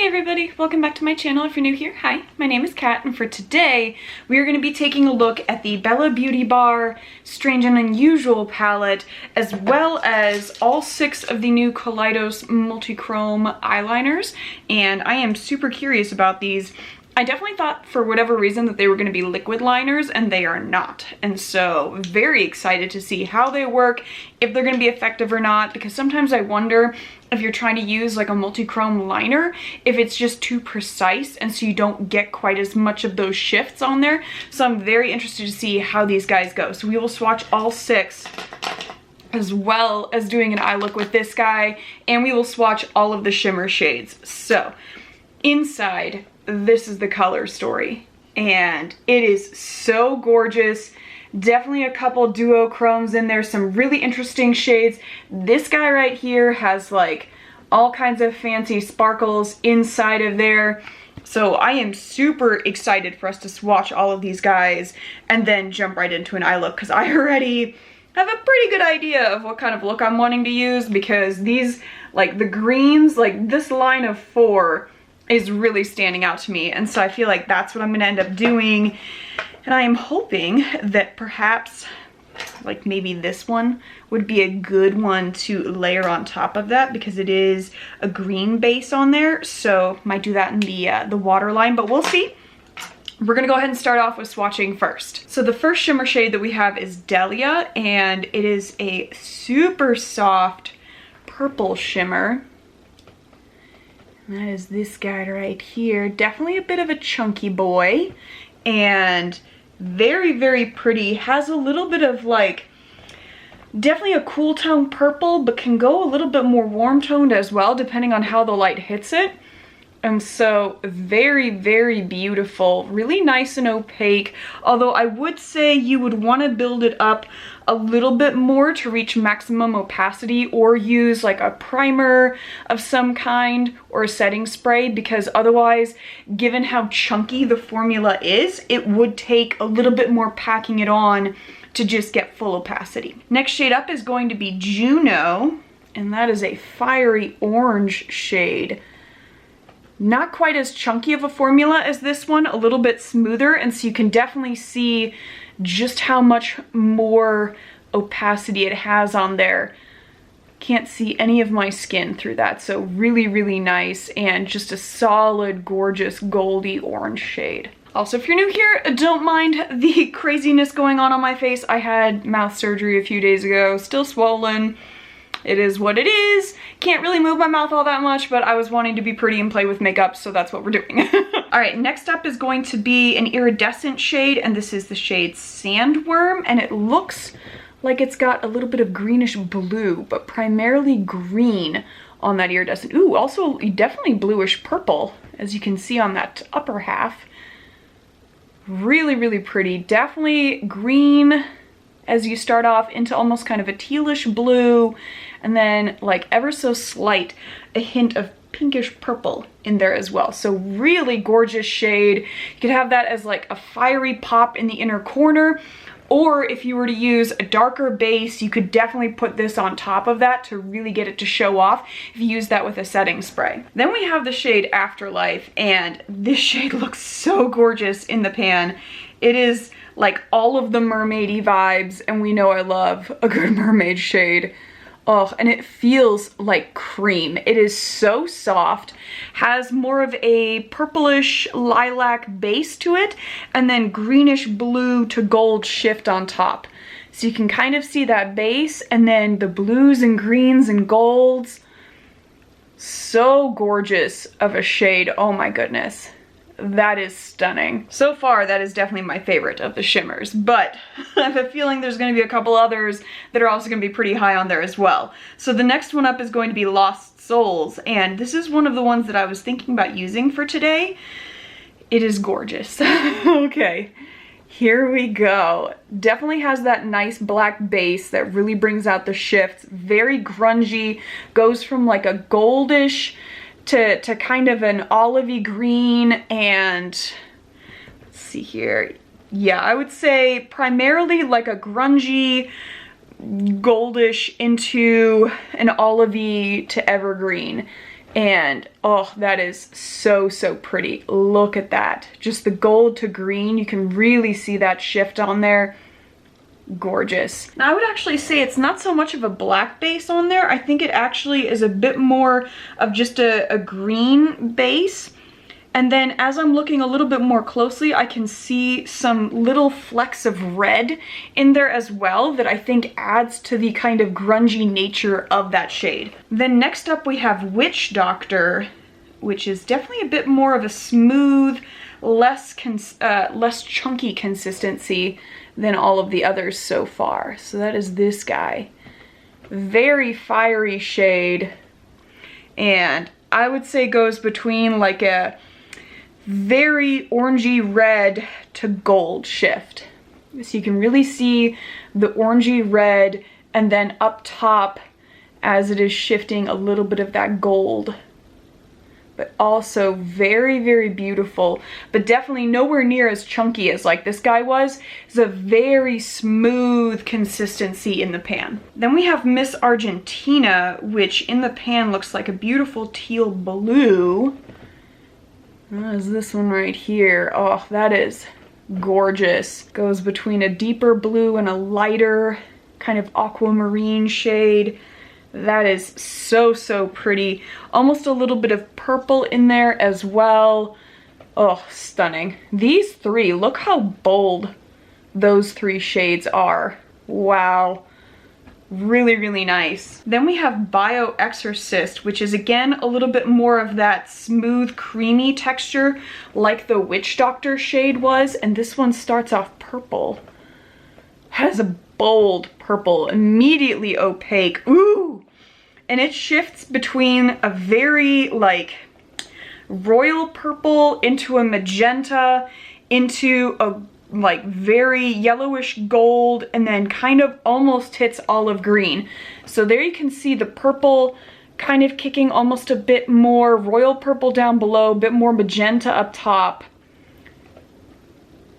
Hey everybody, welcome back to my channel. If you're new here, hi, my name is Kat, and for today we are going to be taking a look at the BellaBeauteBar Strange and Unusual palette, as well as all 6 of the new Kaleidos Multichrome eyeliners, and I am super curious about these. I definitely thought for whatever reason that they were going to be liquid liners, and they are not. And so very excited to see how they work, if they're going to be effective or not, because sometimes I wonder if you're trying to use like a multi-chrome liner, if it's just too precise and so you don't get quite as much of those shifts on there. So I'm very interested to see how these guys go. So we will swatch all 6, as well as doing an eye look with this guy, and we will swatch all of the shimmer shades. So inside, this is the color story, and it is so gorgeous. Definitely a couple duochromes in there, some really interesting shades. This guy right here has like all kinds of fancy sparkles inside of there. So I am super excited for us to swatch all of these guys and then jump right into an eye look, because I already have a pretty good idea of what kind of look I'm wanting to use, because these, like the greens, like this line of 4 is really standing out to me, and so I feel like that's what I'm gonna end up doing. And I am hoping that perhaps like maybe this one would be a good one to layer on top of that, because it is a green base on there, so might do that in the waterline, but we'll see. We're gonna go ahead and start off with swatching first. So the first shimmer shade that we have is Dahlia, and it is a super soft purple shimmer. And that is this guy right here. Definitely a bit of a chunky boy, and very, very pretty. Has a little bit of like, definitely a cool tone purple, but can go a little bit more warm toned as well, depending on how the light hits it. And so very, very beautiful, really nice and opaque. Although I would say you would want to build it up a little bit more to reach maximum opacity, or use like a primer of some kind or a setting spray, because otherwise, given how chunky the formula is, it would take a little bit more packing it on to just get full opacity. Next shade up is going to be Juno, and that is a fiery orange shade. Not quite as chunky of a formula as this one, a little bit smoother, and so you can definitely see just how much more opacity it has on there. Can't see any of my skin through that, so really, really nice, and just a solid, gorgeous, goldy orange shade. Also, if you're new here, don't mind the craziness going on my face. I had mouth surgery a few days ago, still swollen. It is what it is. Can't really move my mouth all that much, but I was wanting to be pretty and play with makeup, so that's what we're doing. All right, next up is going to be an iridescent shade, and this is the shade Sandworm, and it looks like it's got a little bit of greenish blue, but primarily green on that iridescent. Ooh, also definitely bluish purple, as you can see on that upper half. Really, really pretty. Definitely green as you start off into almost kind of a tealish blue, and then like ever so slight a hint of pinkish purple in there as well. So really gorgeous shade. You could have that as like a fiery pop in the inner corner, or if you were to use a darker base, you could definitely put this on top of that to really get it to show off if you use that with a setting spray. Then we have the shade Afterlife, and this shade looks so gorgeous in the pan. It is like all of the mermaidy vibes, and we know I love a good mermaid shade. Oh, and it feels like cream. It is so soft, has more of a purplish lilac base to it, and then greenish blue to gold shift on top. So you can kind of see that base, and then the blues and greens and golds. So gorgeous of a shade, oh my goodness. That is stunning. So far, that is definitely my favorite of the shimmers, but I have a feeling there's going to be a couple others that are also going to be pretty high on there as well. So the next one up is going to be Lost Souls, and this is one of the ones that I was thinking about using for today. It is gorgeous. Okay, here we go. Definitely has that nice black base that really brings out the shifts. Very grungy, goes from like a goldish to kind of an olivey green, and let's see here. Yeah, I would say primarily like a grungy goldish into an olivey to evergreen. And oh, that is so, so pretty. Look at that. Just the gold to green. You can really see that shift on there. Gorgeous. Now I would actually say it's not so much of a black base on there. I think it actually is a bit more of just a green base. And then as I'm looking a little bit more closely, I can see some little flecks of red in there as well that I think adds to the kind of grungy nature of that shade. Then next up we have Witch Doctor, which is definitely a bit more of a smooth, less chunky consistency than all of the others so far. So that is this guy. Very fiery shade, and I would say goes between like a very orangey red to gold shift. So you can really see the orangey red, and then up top as it is shifting a little bit of that gold. But also very, very beautiful, but definitely nowhere near as chunky as like this guy was. It's a very smooth consistency in the pan. Then we have Miss Argentina, which in the pan looks like a beautiful teal blue. There's this one right here. Oh, that is gorgeous. Goes between a deeper blue and a lighter kind of aquamarine shade. That is so, so pretty. Almost a little bit of purple in there as well. Oh, stunning. These three, look how bold those three shades are. Wow. Really, really nice. Then we have Bio Exorcist, which is again a little bit more of that smooth, creamy texture like the Witch Doctor shade was. And this one starts off purple. Has a bold purple, immediately opaque. Ooh! And it shifts between a very like royal purple into a magenta into a like very yellowish gold, and then kind of almost hits olive green. So there you can see the purple kind of kicking almost a bit more royal purple down below, a bit more magenta up top.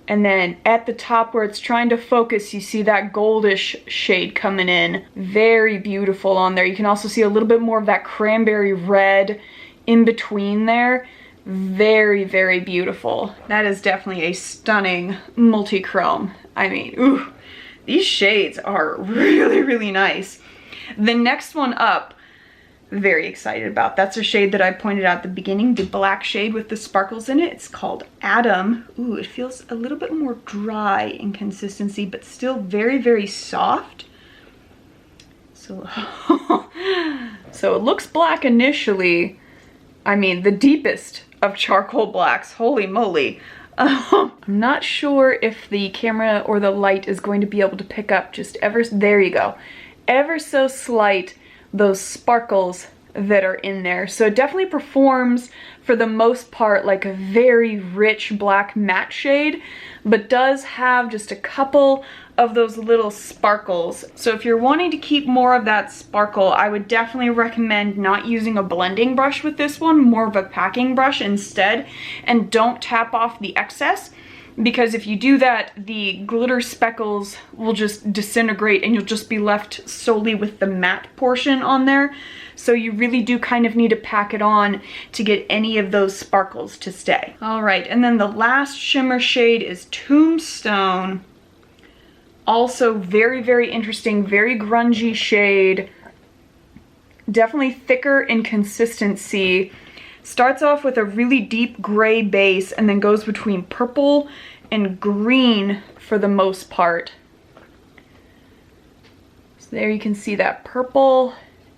And then at the top where it's trying to focus, you see that goldish shade coming in. Very beautiful on there. You can also see a little bit more of that cranberry red in between there. Very, very beautiful. That is definitely a stunning multi-chrome. I mean, ooh, these shades are really, really nice. The next one up, very excited about. That's a shade that I pointed out at the beginning, the black shade with the sparkles in it. It's called Adam. Ooh, it feels a little bit more dry in consistency, but still very, very soft. So, so it looks black initially. I mean, the deepest of charcoal blacks, holy moly. I'm not sure if the camera or the light is going to be able to pick up just there you go. Ever so slight, those sparkles that are in there. So it definitely performs for the most part like a very rich black matte shade, but does have just a couple of those little sparkles. So if you're wanting to keep more of that sparkle, I would definitely recommend not using a blending brush with this one, more of a packing brush instead, and don't tap off the excess, because if you do that, the glitter speckles will just disintegrate and you'll just be left solely with the matte portion on there. So you really do kind of need to pack it on to get any of those sparkles to stay. All right, and then the last shimmer shade is Tombstone. Also very, very interesting, very grungy shade. Definitely thicker in consistency. Starts off with a really deep gray base and then goes between purple and green for the most part. So there you can see that purple,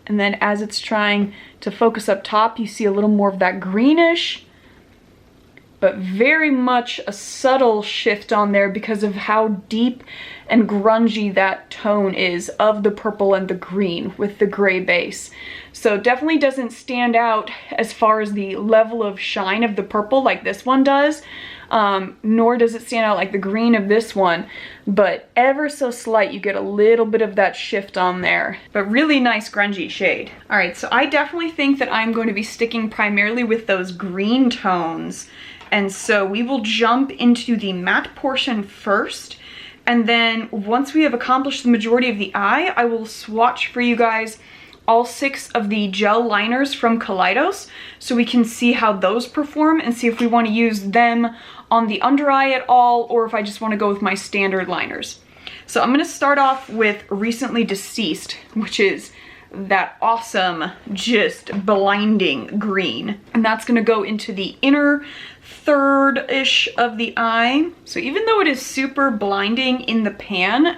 and then as it's trying to focus up top, you see a little more of that greenish, but very much a subtle shift on there because of how deep and grungy that tone is of the purple and the green with the gray base. So definitely doesn't stand out as far as the level of shine of the purple like this one does, nor does it stand out like the green of this one, but ever so slight, you get a little bit of that shift on there, but really nice grungy shade. All right, so I definitely think that I'm going to be sticking primarily with those green tones. And so we will jump into the matte portion first. And then once we have accomplished the majority of the eye, I will swatch for you guys all 6 of the gel liners from Kaleidos so we can see how those perform and see if we want to use them on the under eye at all, or if I just want to go with my standard liners. So I'm going to start off with Recently Deceased, which is that awesome, just blinding green. And that's going to go into the inner third-ish of the eye. So even though it is super blinding in the pan,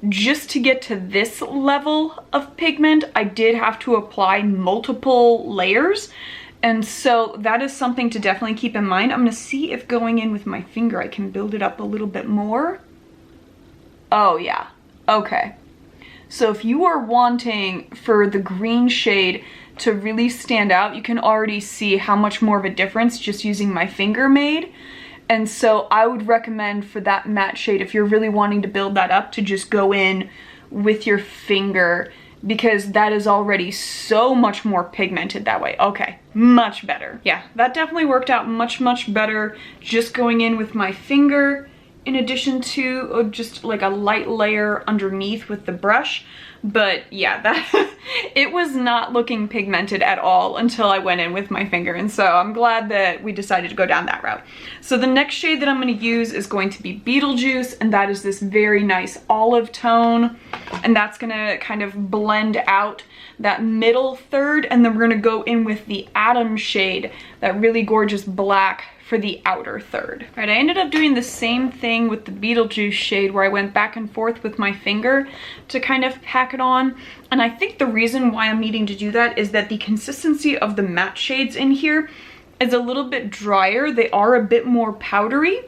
just to get to this level of pigment, I did have to apply multiple layers. And so that is something to definitely keep in mind. I'm gonna see if going in with my finger, I can build it up a little bit more. Oh yeah, okay. So if you are wanting for the green shade to really stand out, you can already see how much more of a difference just using my finger made. And so I would recommend for that matte shade, if you're really wanting to build that up, to just go in with your finger, because that is already so much more pigmented that way. Okay, much better. Yeah, that definitely worked out much, much better just going in with my finger, in addition to just like a light layer underneath with the brush. But yeah, that it was not looking pigmented at all until I went in with my finger, and so I'm glad that we decided to go down that route. So the next shade that I'm going to use is going to be Beetlejuice, and that is this very nice olive tone, and that's going to kind of blend out that middle third, and then we're going to go in with the Atom shade, that really gorgeous black, for the outer third. All right, I ended up doing the same thing with the Beetlejuice shade, where I went back and forth with my finger to kind of pack it on. And I think the reason why I'm needing to do that is that the consistency of the matte shades in here is a little bit drier. They are a bit more powdery.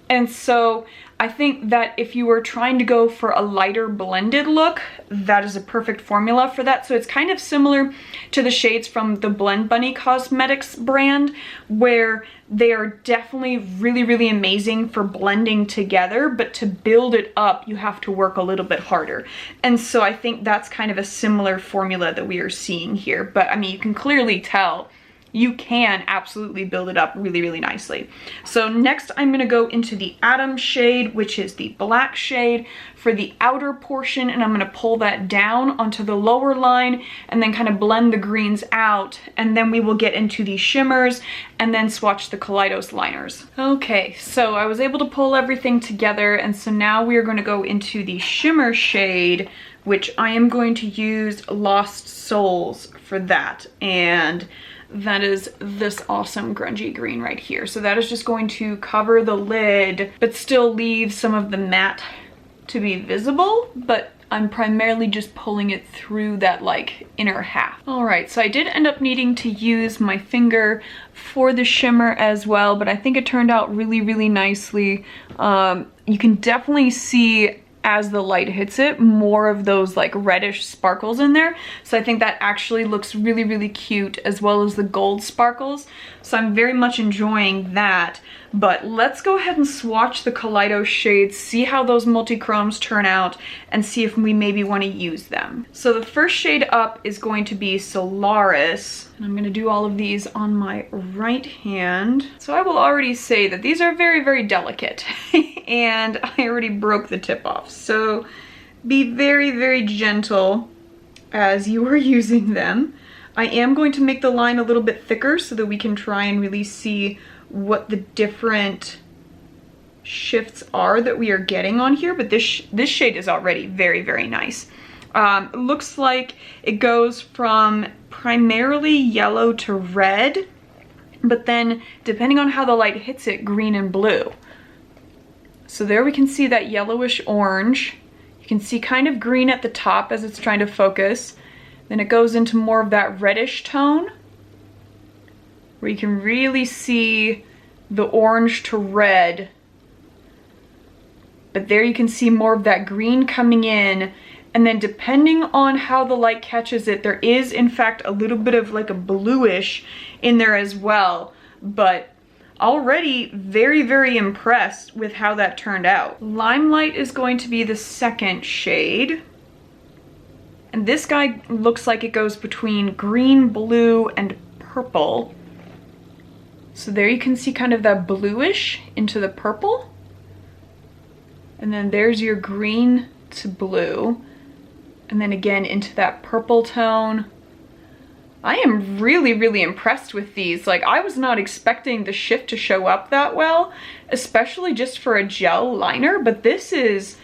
And so I think that if you were trying to go for a lighter blended look, that is a perfect formula for that. So it's kind of similar to the shades from the Blend Bunny Cosmetics brand, where they are definitely really, really amazing for blending together, but to build it up, you have to work a little bit harder. And so I think that's kind of a similar formula that we are seeing here. But I mean, you can clearly tell you can absolutely build it up really, really nicely. So next I'm gonna go into the Atom shade, which is the black shade for the outer portion, and I'm gonna pull that down onto the lower line and then kind of blend the greens out, and then we will get into the shimmers and then swatch the Kaleidos liners. Okay, so I was able to pull everything together, and so now we are gonna go into the shimmer shade, which I am going to use Lost Souls for that, and that is this awesome grungy green right here. So that is just going to cover the lid, but still leave some of the matte to be visible, but I'm primarily just pulling it through that like inner half. All right, so I did end up needing to use my finger for the shimmer as well, but I think it turned out really, really nicely. You can definitely see as the light hits it, more of those like reddish sparkles in there. So I think that actually looks really, really cute, as well as the gold sparkles. So I'm very much enjoying that. But let's go ahead and swatch the Kaleidos shades, see how those multi-chromes turn out, and see if we maybe want to use them. So the first shade up is going to be Solaris, and I'm going to do all of these on my right hand. So I will already say that these are very, very delicate, and I already broke the tip off. So be very, very gentle as you are using them. I am going to make the line a little bit thicker so that we can try and really see what the different shifts are that we are getting on here, but this shade is already very, very nice. It looks like it goes from primarily yellow to red, but then depending on how the light hits it, green and blue. So there we can see that yellowish orange. You can see kind of green at the top as it's trying to focus. Then it goes into more of that reddish tone, where you can really see the orange to red. But there you can see more of that green coming in. And then depending on how the light catches it, there is in fact a little bit of like a bluish in there as well. But already very, very impressed with how that turned out. Limelight is going to be the second shade. And this guy looks like it goes between green, blue, and purple. So there you can see kind of that bluish into the purple. And then there's your green to blue. And then again into that purple tone. I am really, really impressed with these. Like, I was not expecting the shift to show up that well, especially just for a gel liner, but this is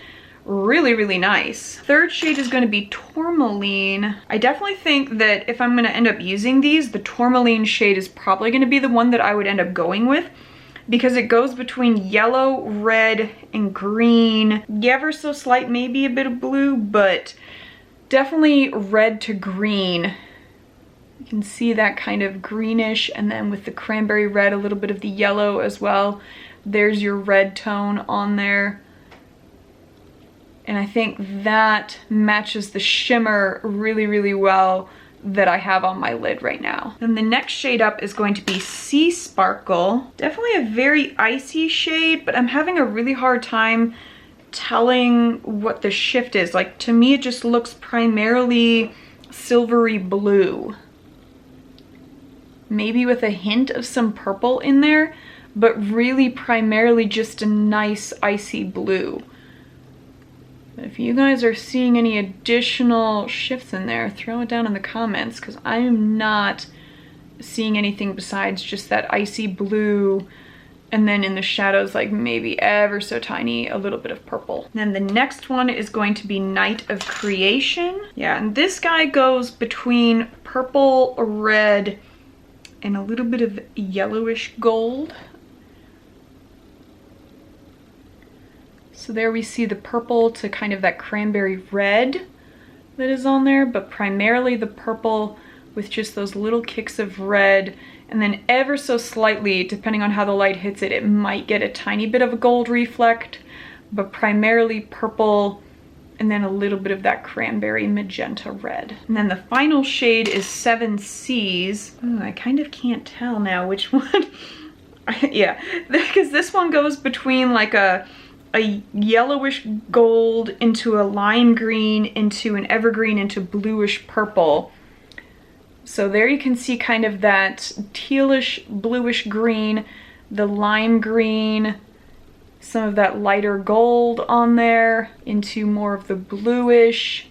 really, really nice. Third shade is going to be Tourmaline. I definitely think that if I'm going to end up using these, the Tourmaline shade is probably going to be the one that I would end up going with, because it goes between yellow, red, and green. Ever so slight, maybe a bit of blue, but definitely red to green. You can see that kind of greenish, and then with the cranberry red, a little bit of the yellow as well. There's your red tone on there. And I think that matches the shimmer really, really well that I have on my lid right now. And the next shade up is going to be Sea Sparkle. Definitely a very icy shade, but I'm having a really hard time telling what the shift is. Like, to me, it just looks primarily silvery blue. Maybe with a hint of some purple in there, but really primarily just a nice icy blue. If you guys are seeing any additional shifts in there, throw it down in the comments, because I am not seeing anything besides just that icy blue, and then in the shadows, like maybe ever so tiny, a little bit of purple. And then the next one is going to be Night of Creation. Yeah, and this guy goes between purple, red, and a little bit of yellowish gold. So there we see the purple to kind of that cranberry red that is on there, but primarily the purple with just those little kicks of red, and then ever so slightly, depending on how the light hits it, it might get a tiny bit of a gold reflect, but primarily purple, and then a little bit of that cranberry magenta red. And then the final shade is Seven Seas. Ooh, I kind of can't tell now which one. Yeah, because this one goes between like a yellowish gold into a lime green into an evergreen into bluish purple. So there you can see kind of that tealish bluish green, the lime green, some of that lighter gold on there into more of the bluish,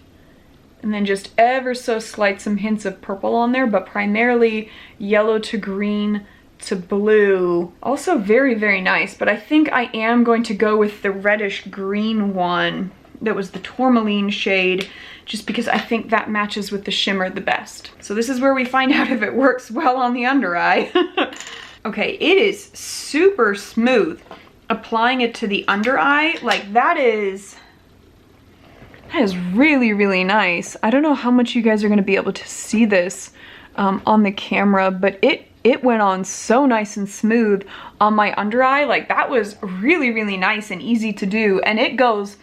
and then just ever so slight some hints of purple on there, but primarily yellow to green to blue. Also very, very nice, but I think I am going to go with the reddish green one that was the Tourmaline shade, just because I think that matches with the shimmer the best. So this is where we find out if it works well on the under eye. Okay, it is super smooth. Applying it to the under eye, like that is really, really nice. I don't know how much you guys are gonna be able to see this on the camera, but it went on so nice and smooth on my under eye. Like, that was really, really nice and easy to do, and it goes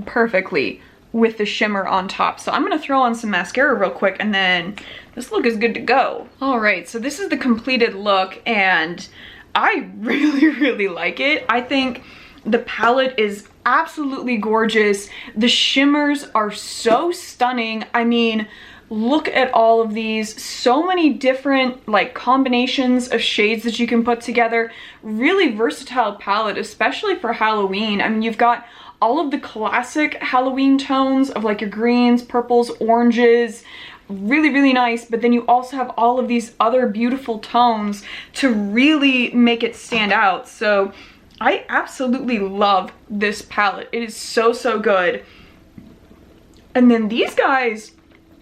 perfectly with the shimmer on top. So I'm gonna throw on some mascara real quick, and then this look is good to go. All right, so this is the completed look, and I really, really like it. I think the palette is absolutely gorgeous. The shimmers are so stunning. I mean, look at all of these. So many different like combinations of shades that you can put together. Really versatile palette, especially for Halloween. I mean, you've got all of the classic Halloween tones of like your greens, purples, oranges. Really, really nice, but then you also have all of these other beautiful tones to really make it stand out. So I absolutely love this palette. It is so, so good. And then these guys,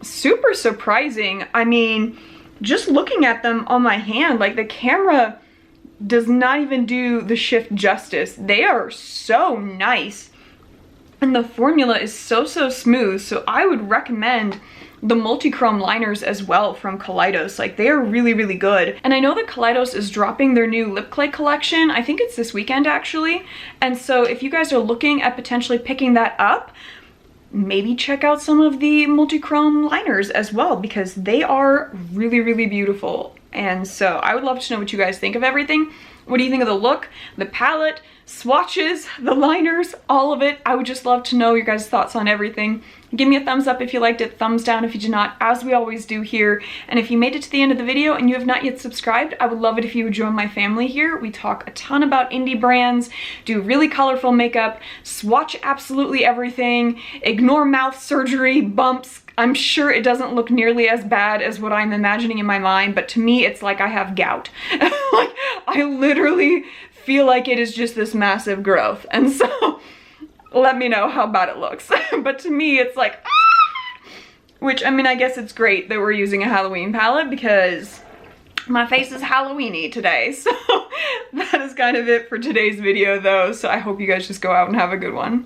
super surprising. I mean, just looking at them on my hand, like the camera does not even do the shift justice. They are so nice. And the formula is so, so smooth. So I would recommend the Multichrome liners as well from Kaleidos. Like, they are really, really good. And I know that Kaleidos is dropping their new lip clay collection. I think it's this weekend actually. And so if you guys are looking at potentially picking that up, maybe check out some of the Multichrome liners as well, because they are really, really beautiful. And so I would love to know what you guys think of everything. What do you think of the look, the palette, swatches, the liners, all of it. I would just love to know your guys' thoughts on everything. Give me a thumbs up if you liked it, thumbs down if you did not, as we always do here. And if you made it to the end of the video and you have not yet subscribed, I would love it if you would join my family here. We talk a ton about indie brands, do really colorful makeup, swatch absolutely everything, ignore mouth surgery, bumps. I'm sure it doesn't look nearly as bad as what I'm imagining in my mind, but to me it's like I have gout. Like, I literally feel like it is just this massive growth. And so let me know how bad it looks. But to me it's like, which, I mean, I guess it's great that we're using a Halloween palette because my face is Halloween-y today. So that is kind of it for today's video though. So I hope you guys just go out and have a good one.